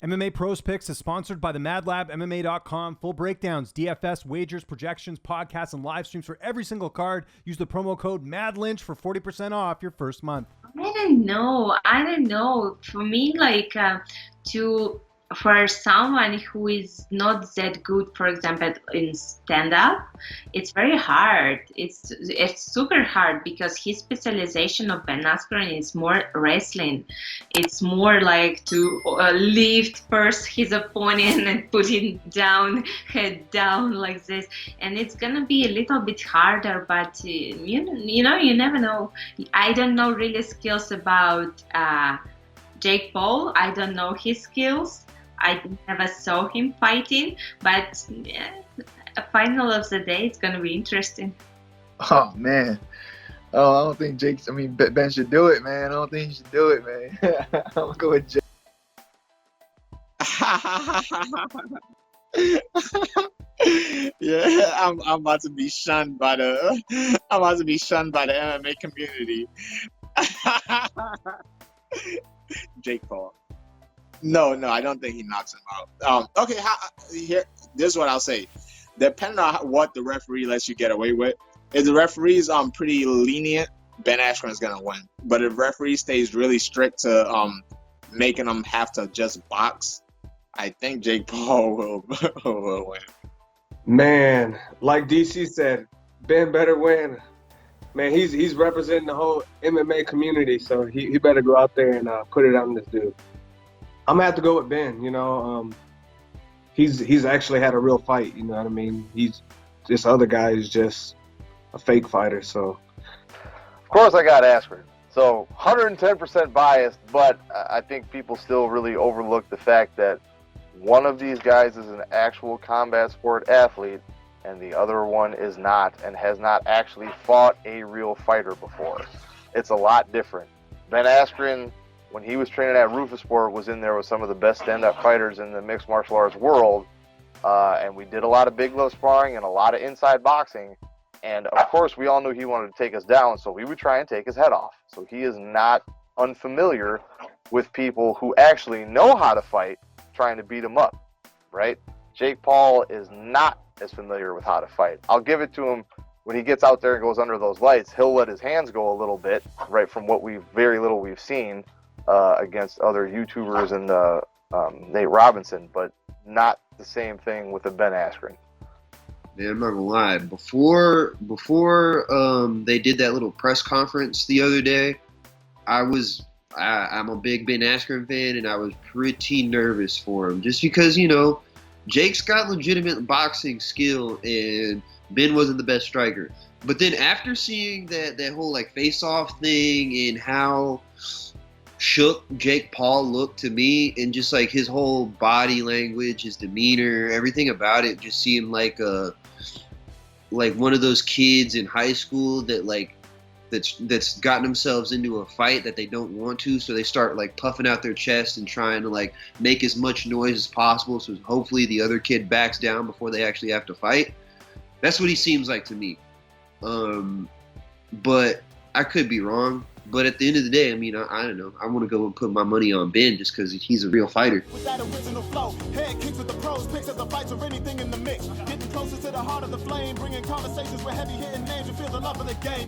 MMA Pros Picks is sponsored by the Mad Lab, MMA.com. Full breakdowns, DFS, wagers, projections, podcasts, and live streams for every single card. Use the promo code MADLYNCH for 40% off your first month. I don't know. For me, for someone who is not that good, for example, in stand-up, it's very hard. It's super hard because his specialization of Ben Askren is more wrestling. It's more like to lift first his opponent and put him down, head down like this. And it's gonna be a little bit harder, but you never know. I don't know really skills about Jake Paul. I don't know his skills. I never saw him fighting, but a final of the day, it's going to be interesting. Oh, man. Oh, I don't think Ben should do it, man. I don't think he should do it, man. I'm going to go with Jake. Yeah, I'm about to be shunned by the MMA community. Jake Paul. No, I don't think he knocks him out. Okay, this is what I'll say. Depending on what the referee lets you get away with, if the referee's pretty lenient, Ben Askren is gonna win. But if the referee stays really strict to making them have to just box, I think Jake Paul will win. Man, like DC said, Ben better win. Man, he's representing the whole MMA community, so he better go out there and put it on this dude. I'm gonna have to go with Ben. He's actually had a real fight. You know what I mean? This other guy is just a fake fighter. So, of course, I got Askren. So 110% biased, but I think people still really overlook the fact that one of these guys is an actual combat sport athlete, and the other one is not, and has not actually fought a real fighter before. It's a lot different. Ben Askren, when he was training at Rufus-Sport, was in there with some of the best stand-up fighters in the mixed martial arts world, and we did a lot of big glove sparring and a lot of inside boxing, and of course we all knew he wanted to take us down, so we would try and take his head off. So he is not unfamiliar with people who actually know how to fight, trying to beat him up, right? Jake Paul is not as familiar with how to fight. I'll give it to him. When he gets out there and goes under those lights, he'll let his hands go a little bit, right, from what very little we've seen against other YouTubers and Nate Robinson, but not the same thing with the Ben Askren. Man, I'm not gonna lie. Before they did that little press conference the other day, I'm a big Ben Askren fan, and I was pretty nervous for him, just because Jake's got legitimate boxing skill, and Ben wasn't the best striker. But then after seeing that whole face-off thing and how shook Jake Paul looked to me, and just his whole body language, his demeanor, everything about it just seemed like one of those kids in high school that's gotten themselves into a fight that they don't want to, so they start puffing out their chest and trying to make as much noise as possible, so hopefully the other kid backs down before they actually have to fight. That's what he seems like to me. But I could be wrong. But at the end of the day, I don't know. I want to go and put my money on Ben just because he's a real fighter. With that original flow, head kicks with the pros, picks of the fights or anything in the mix. Getting closer to the heart of the flame, bringing conversations with heavy hitting names. You feel the love of the game.